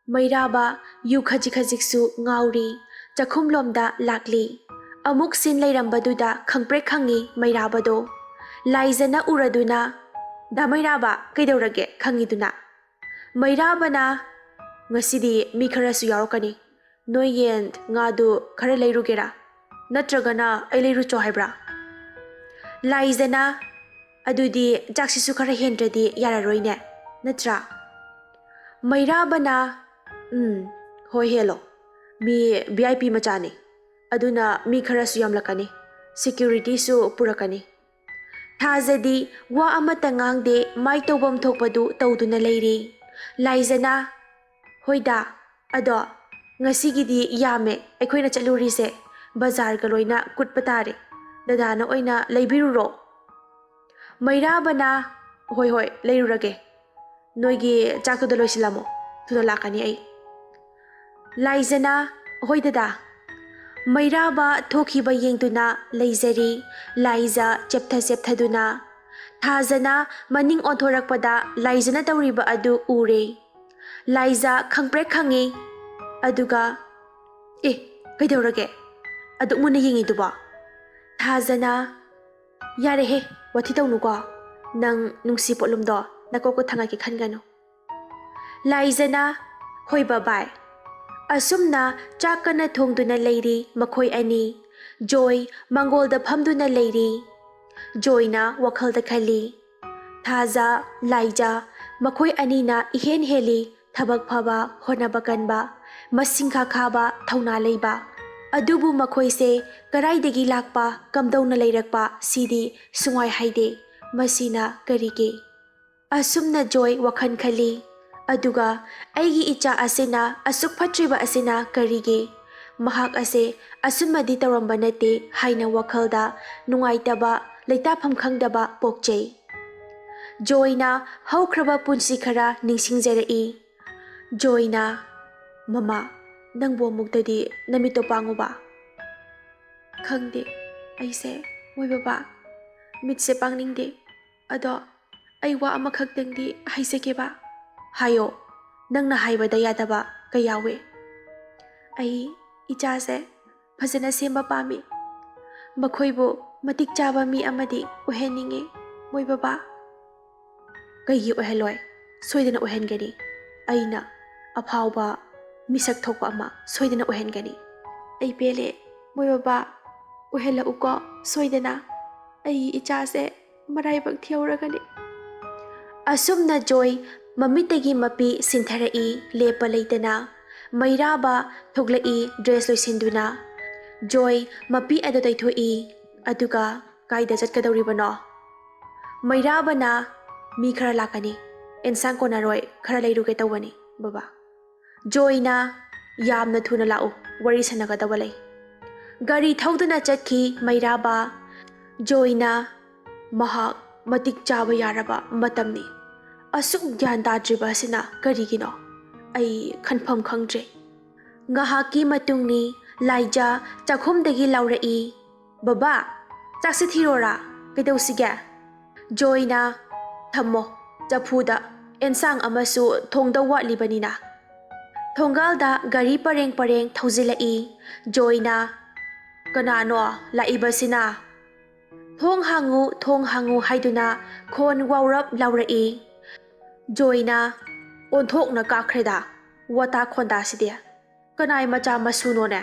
Mairaba yu khajik-khajiksu ngauri, chakhumlomda lakli. Amuk sin leirambaduda khangprek khangi Mairabado. Laizana uraduna, da Mairaba kaidaurage khangiduna. Mairabana ngasidi mi kharasu yaurokani. Noi yen ngadu khara leirugera. Nattragana ai leirucho haibra. Laizana adudi jaksisu khara hendradi yararoine. Natra. Mairabana hoi hello. Mi VIP machani. Aduna mi kharasu yamlakani. Security su purakani. Thazadi wa amata ngangde mai tawbam thokpadu tawduna leiri. Laizana hoida ado ngasigidi yame aikoina challurise bazar ga loina kutpatare dadana oina leibiruro. Mairabana hoi leirurage. Noigi chakto loisilamo tudo lakani ai. Laizana hoi dada. Mairaba thokiba yengduna leizari laiza chepthaduna. Thazana maning onthorakpada laizana tawriba adu ure. Laiza khangprek khangi aduga kaidaurage adu muna yengiduba. Thazana yarehe wathi tawnuko nang Nungshi Potlum do nakoko thangaki khangano. Laizana hoi babai. Asumna chakana thongduna leiri makhoi ani. Joy mangolda phamduna leiri. Joyna wakhalda khali. Thaza laija makhoi anina ihen heli thabak phaba honaba kanba masingkha khaba thauna leiba. Adubu makhoi se karaidagi lakpa kamdawna leirakpa sidi sungwai haide masina karige. Asumna Joy wakhan khali. Aduga aigi icha asena asuk phatriba asena karige. Mahak ase asumadi tawramba nate haina wakhalda nungaitaba leitafam khangdaba pokchei. Joyna haukraba punC khra ningsingjarai. Joyna mama nangbo muktadi namito panguba. Khangde aise moi baba mitse pangningde ado aiwa amakhakdangdi haisakeba. Hayo nangna haibada yadaba kayawe. Ai ichase phajana semba pami. Makhoibu matik chaba mi amadi uheninge moi baba. Kaigi uheloi soidana uhengani. Aina aphauba misak thokpa ama soidana uhengani. Ai pele moi baba uhela uko soidana. Ai ichase maraibak thiauragani. Asumna Joy mamitagi mapi sintharai lepa leitana. Mairaba thoklai dress loisinduna. Joy mapi ado taithoi aduga kaida chatkadawribano. Mairabana mi khra lakani. Ensang konaroi khra leiruge tawani baba. Joyna yamna thuna lau wari sanagadaba lei. Gari thauduna chatki Mairaba. Joyna mahak matik chaba yaraba matamni. Asuk gyan tadriba sina karigino ai khanpham khangdre. Ngahaki matungni laija chakhumdagi laurai. Baba chakse thirora kaidausiga. Joyna thammo chafuda ensang amasu thongda watlibanina. Thongalda gari pareng thaujilai. Joyna kanano laibasina. Thong hangu haiduna khon waurap laurai. Joyna onthokna kakreda wata khonda sidia. Kanai macha masuno ne.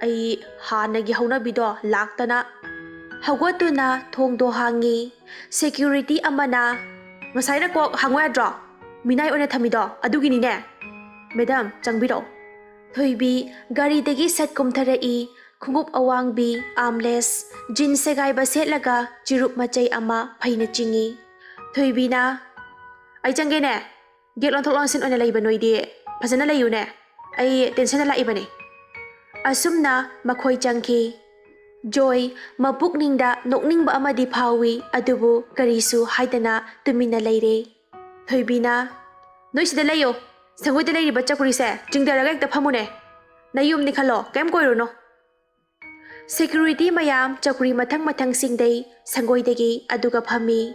Ai hanagi haunabido laktana. Hawatuna thongdo hangi. Security amana ngasaina ko hangwadro. Minai one thamido adugini ne. Madam changbiro. Thoibi gari dagi sat kumtharai. Khungup awangbi armless jeans segaiba setlaga chirup machai ama phaina chingi. Thoibina ai change ne get on thoklonsin on laiba noidi phajana layu ne ai tension la ibane. Asumna makhoi changki. Joy mapukningda nokningba amadi phawi adubu karisu haidana tumina leire. Thoibina noisida layo sangoida leiriba chakurise jingdaraga ekta phamune nayumni khalo kem koiruno. Security mayam chakuri mathang singdei sangoidagi aduga phami.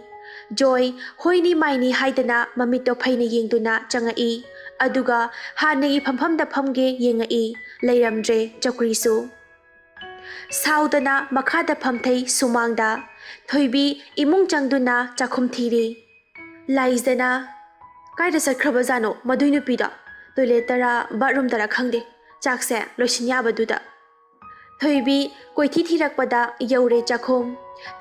Joy hoini maini haidana mamito phaina yengduna changai aduga hanagi phampham phamge yengai leiramdre chakrisu saudana makhada phamthei sumangda thoibi imung changduna chakhum thiri laizana kaida sakhraba jano madui nupida toilet tara bathroom tara khangde chakse loisin yabaduda thoibi koithi thirakpada yaure chakhum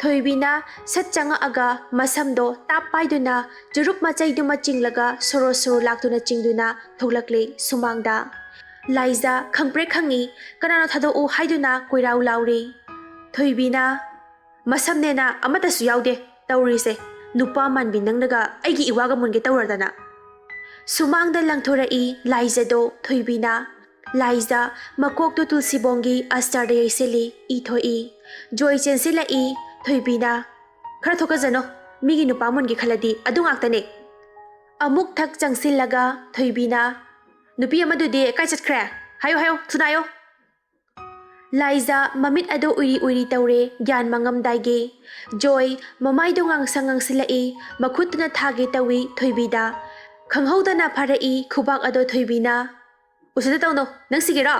thoibina sat changa aga masamdo tap paiduna jurup machaiduma chinglaga soro soro laktuna chingduna thoklakle sumangda laiza khangpre khangi kanano thado u haiduna koirau lauri thoibina masamnena amata su yaude taurise nupa manbi nangnaga aigi iwaga munge tauradana sumangda langthorai laizado thoibina laiza makokto tulsibongi astarde yaiseli ithoi joy chensila i thoibina khra thokajano migi nupa munge khaladi adu ngaktane amuk thak changsilaga thoibina nupi amadudi kai chatkhra hayo hayo thunayo laiza mamit ado uri taure gyan mangam daige joy mamai do ngang sangang silai makhutna thage tawi thoibida khanghaudana pharai khubak ado thoibina usida tawno nang sigera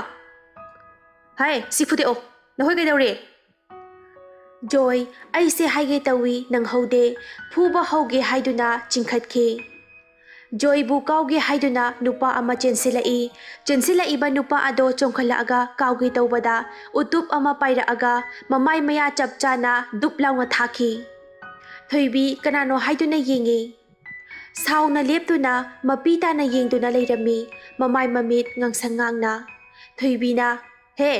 hai sifude o nahoi kai daure joy aise haige tawi nang haude phuba hauge haiduna chingkhatki joy bu kauge haiduna nupa ama chensilai ba nupa ado chongkhala aga kauge tawbada utup ama paira aga mamai maya chapchana duplaunga thaki thoibi kanano haiduna yengi sauna leptuna mapita na yengduna leirami mamai mamit ngangsangangna thoibina he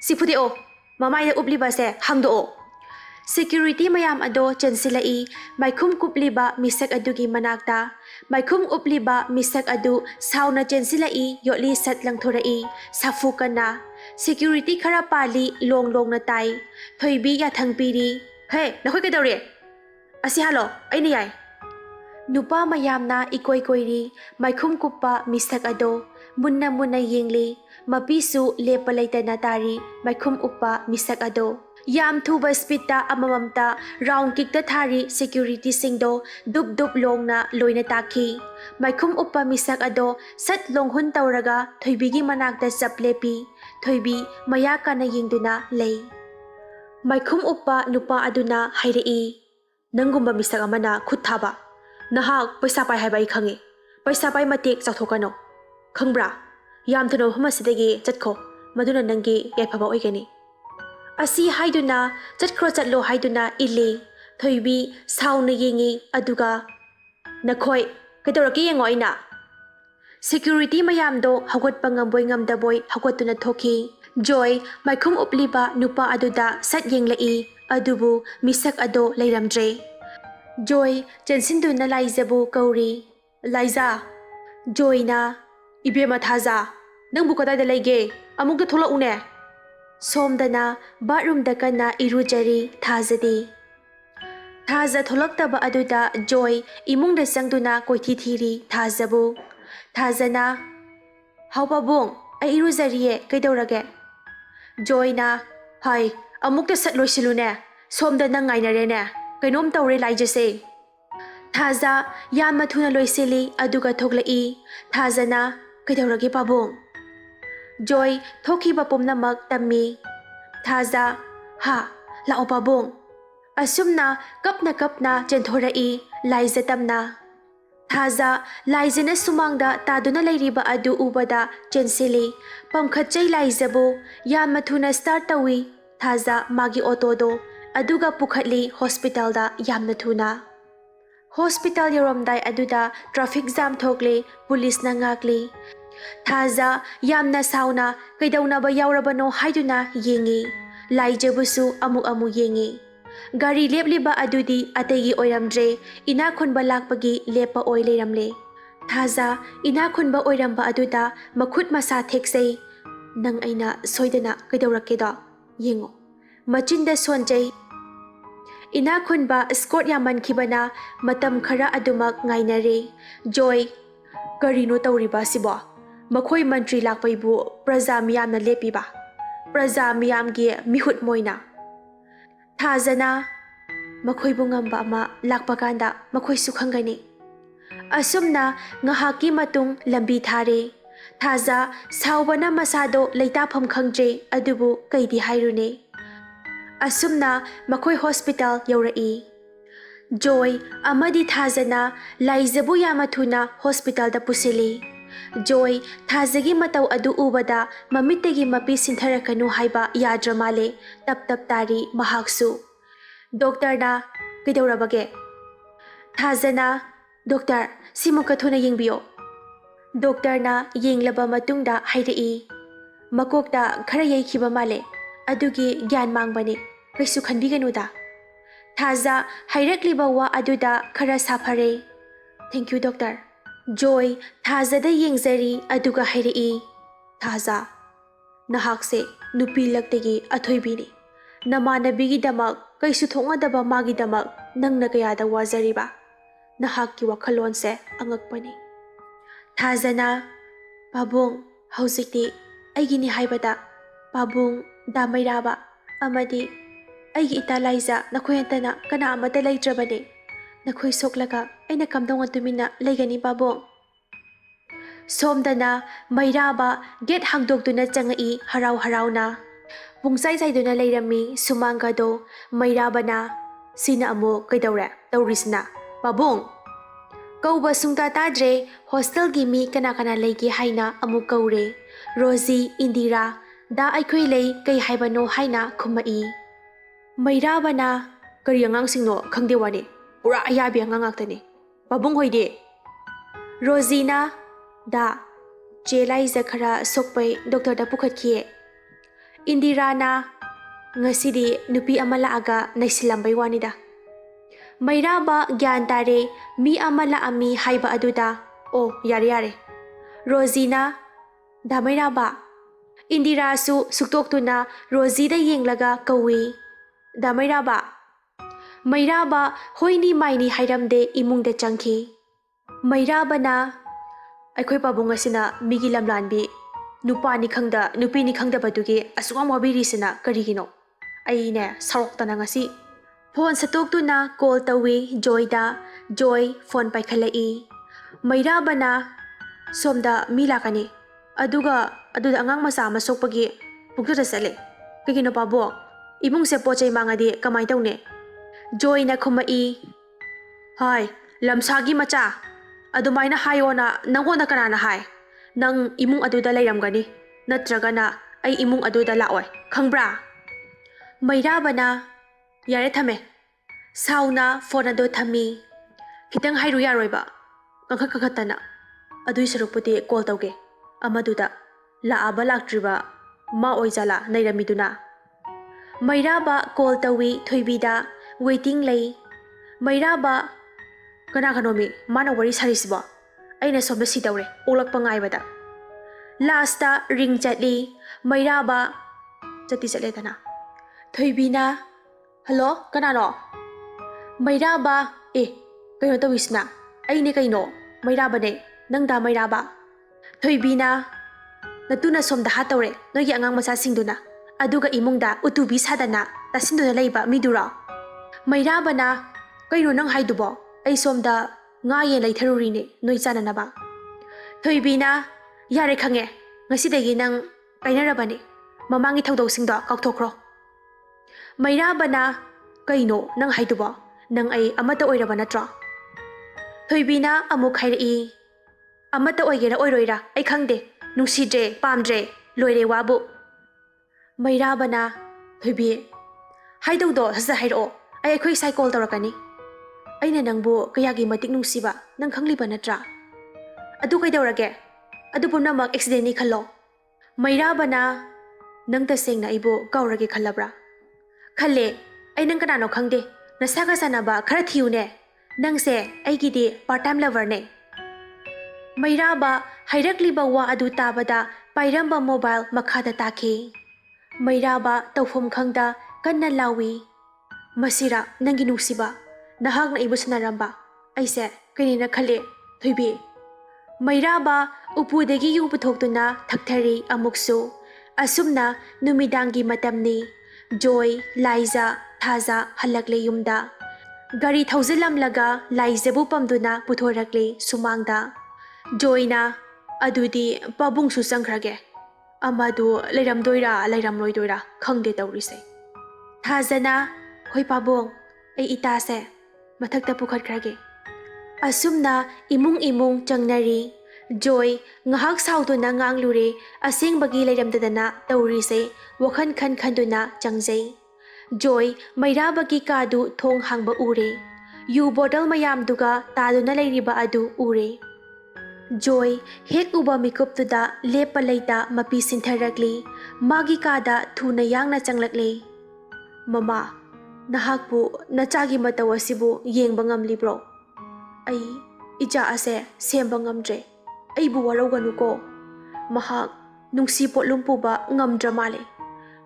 sifude o mamai da upliba se hangdo o security mayam ado chensilai maikhum kupliba misak adugi manakta maikhum upliba misak adu sauna chensilai yotli sat langthorai safukana security khara pali long na tai thoibi ya thangpiri he nakhoi kai daure asi halo aina yai nupa mayamna ikoi koiri maikhum kuppa misak ado munna yengli mapisu lepa leitana tari maikhum uppa misak ado yam thuba speed ta amamamta round kick ta thari security singdo dup longna loina takhi maikhum uppa misak ado sat longhun tauraga thoibigi manakta chaplepi thoibi maya kana yengduna lei maikhum uppa nupa aduna hairei nangumba misak amana khut thaba nahak paisa pai haibai khangi paisa pai matek chathokano khangbra yam thuno hamasidagi chatkho maduna nangi yaifaba oigani asi haiduna chatkhro chatlo haiduna ili thoibi sauna yengi aduga nakhoi kaidoraki yengo aina security mayamdo hagotpa ngamboi ngamdaboi hagotuna thoki joy maikhum upliba nupa aduda sat yenglai adubu misak ado leiramdre joy chensinduna laizabu kauri laiza joyna ibema thaza nangbu kadai da leige amukda thola une somdana bathroom da kana irujari thazadi thaza tholaktaba aduda joy imungda sangduna koithi thiri thazabu thazana haupabung ai irujariye kaidorage joyna hai amukda sat loisilune somda nang ngainare ne kainom taure laijase thaza yamma thuna loisili aduga thoklai thazana kaidorage pabung joy thokiba pumnamak tammi thaza ha lao pabung asumna kapna chenthorai laiza tamna thaza laizana sumangda taduna leiriba adu ubada chensili pamkhachai laizabu yamma thuna start tawi thaza magi otodo aduga pukhatli hospital da yamna thuna hospital yoromdai aduda traffic jam thokle police na ngakli thaza yamna sauna kaidawna ba yaurabano haiduna yengi laijabusu amu yengi gari lepliba adudi ategi oiramdre ina khunba lakpagi lepa oi leiramle thaza ina khunba oiramba aduda makhut masa theksei nang aina soidana kaidawrakedo yengo machinda sonjai ina khunba escort yaman khibana matam khara adumak ngainare joy garino tawriba sibo makhoi mantri lakpaibu praja miyamna lepiba praja miyamgi mihut moina thazana makhoi bungamba ama lakpa kanda makhoi su khangani Asumna ngahaki matung lambi thare. Thaza saubana masado leitafam khangdre adubu kaidi hairune. Asumna makhoi hospital yaurai. Joy amadi Thazana laizabu yamathuna hospital da pusili. Joy Thazagi matau adu ubada mamitegi mapi sintharakanu haiba yadra male tap tari mahaksu. Doctor na kidaurabage. Thazana Doctor simukathuna yingbiyo. Doctor na yinglaba matungda haidai. Makokta khara yaikhiba male adugi gyan mangbani kaisu khanbiganuda. Thaza hairakliba wa aduda khara safare. Thank you doctor. Joy Thaza da yengzari aduga hairai. Thaza nahakse nupi laktegi athoibini. Namanabigi damak kaisu thongadaba magi damak nangna kayada wazariba. Nahakki wakhalonse angakpani. Thazana Pabung hauzikti aigini haibada Pabung damairaba amadi aigi italaiza nakoyantana kana amata laitrabane nakoy soklaga aina kamdonga tumina laigani Pabung. Somdana mairaba get hangdokduna changai harau harauna. Pungsai saiduna lairami sumangado mairabana sina amo kaidaura taurisna Pabung. Kauba sungta tadre hostel gimi kana leigi haina amu kaure. Rosie Indira da aikhoi lei kai haibano haina khumai. Mairabana kari angang singno khangde wani pura ayabi angangaktani. Pabung hoide. Rosina da jelai zakhara sokpai doctor da pukhatkie. Indira na ngasidi nupi amala aga naisilambai wanida. Mairaba gyan tare mi amala ami haiba aduda o yare. Rosina da mairaba. Indira su suktoktuna Rosie da yenglaga kawi. Da mairaba. Mairaba hoini maini hairamde imungda changki. Mairaba na aikhoi Pabung asina migi lamlanbi nupani khangda nupini khangda badugi asungam wabiri sina karigino. Aine saroktana ngasi. Phone satoktuna call tawi Joy da Joy phone paikhalai. Mairaba na somda milakani. Aduda angang masa masokpagi pugtara sale. Kagino Pabung imung se pochai mangadi kamai taune. Joy na khumai. Hai lamsagi macha. Adumaina hayona nangona kanana hai. Nang imung aduda lairamgani. Nattraga na ay imung aduda laoy. Khangbra. Mairaba na yare thame. Sauna phone ado thami. Kitang hairu yaroiba. Kakhatana. Adui sarupudi call tauge. Amaduda laaba laktriba ma oizala nairamiduna. Mairaba call tawi thoibida waiting lay. Mairaba kana kanomi mana wari sarisiba. Aina somda sidawre olakpa ngaibada. Lasta ring chatli. Mairaba chati chaletana. Thoibina hello kanano. Mairaba kaino tawisna. Aine kaino Mairaba ne nangda Mairaba. Thoibina natuna somda hatawre nogi angang masa singduna. Aduga imungda utubi sadana tasinduna leiba midura. Mairaba na kaino nang haidubo. Ay somda ngaye laitharurine noi chananaba. Thoibina yare khange ngasidagi nang kainarabani mamangi thawdosingda kakthokro. Mairaba na kaino nang haidubo nang ay amata oiraba natra. Thoibina amuk hairai. Amata oigera oiroira ay khangde nungsidre pamdre loire wabu. Mairaba na thoibi haidawdo hasa hairo ay akhoi sai call tawrakani. Aina nangbu kayagi matik nungsiba nang khangliba natra. Adu kaidawrage adu pumnamak accident ni khallo. Mairaba na nang tasengna ibo kaurage khallabra. Khalle ay nang kanano khangde nasaga sanaba khara thiune. Nangse aigidi part time lover ne. Mairaba hairakliba wa adu tabada pairamba mobile makhada taki. Mairaba tawfom khangda kanna lawi. Masira nangi nungsiba nahak na ibu sanaramba. Aise kanina khale thoibi. Mairaba upudagi yu puthokduna thakthari amuksu. Asumna numidangi matamni. Joy, Liza, Thaza halagle yumda. Gari thauzilamlaga laizabu pamduna puthorакle sumangda. Joyna adudi pabungsu sangkrage. Amadu leiramdoira leiramloidoira khangde tawrise. Thazana hoi pabong ai itase mathakta pukhatkrage. Asumna imung changnari. Joy ngahak sauduna nganglure asing bagi leiramdadana tawrise wakhan khanduna changjai. Joy maira bagi kadu thong hangba ure. Yu bottle mayamduga taduna leiriba adu ure. Joy hek uba mikuptuda lepa leita mapi sintharakli magi kada thuna yangna changlakle. Mama nahakpu nachagi mataw asibu yengba ngamlibro. Ai ija ase semba ngamdre. Aibu warauganuko. Mahak Nungshi Potlum puba ngamdra male.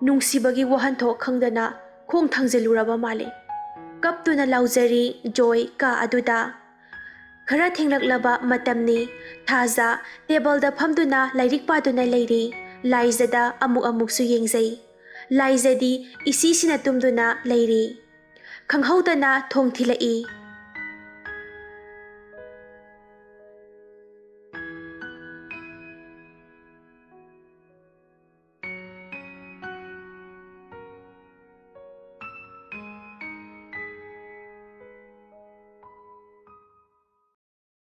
Nungshi bagi wahanthok khangdana khong thangjeluraba male. Kaptuna lauzari Joy ka aduda. Khra thenglak matamni thaza table da phamduna lairik paduna leiri. Laizada amuk su laizadi isi sinatumduna leiri. Khanghaudana thong thilai.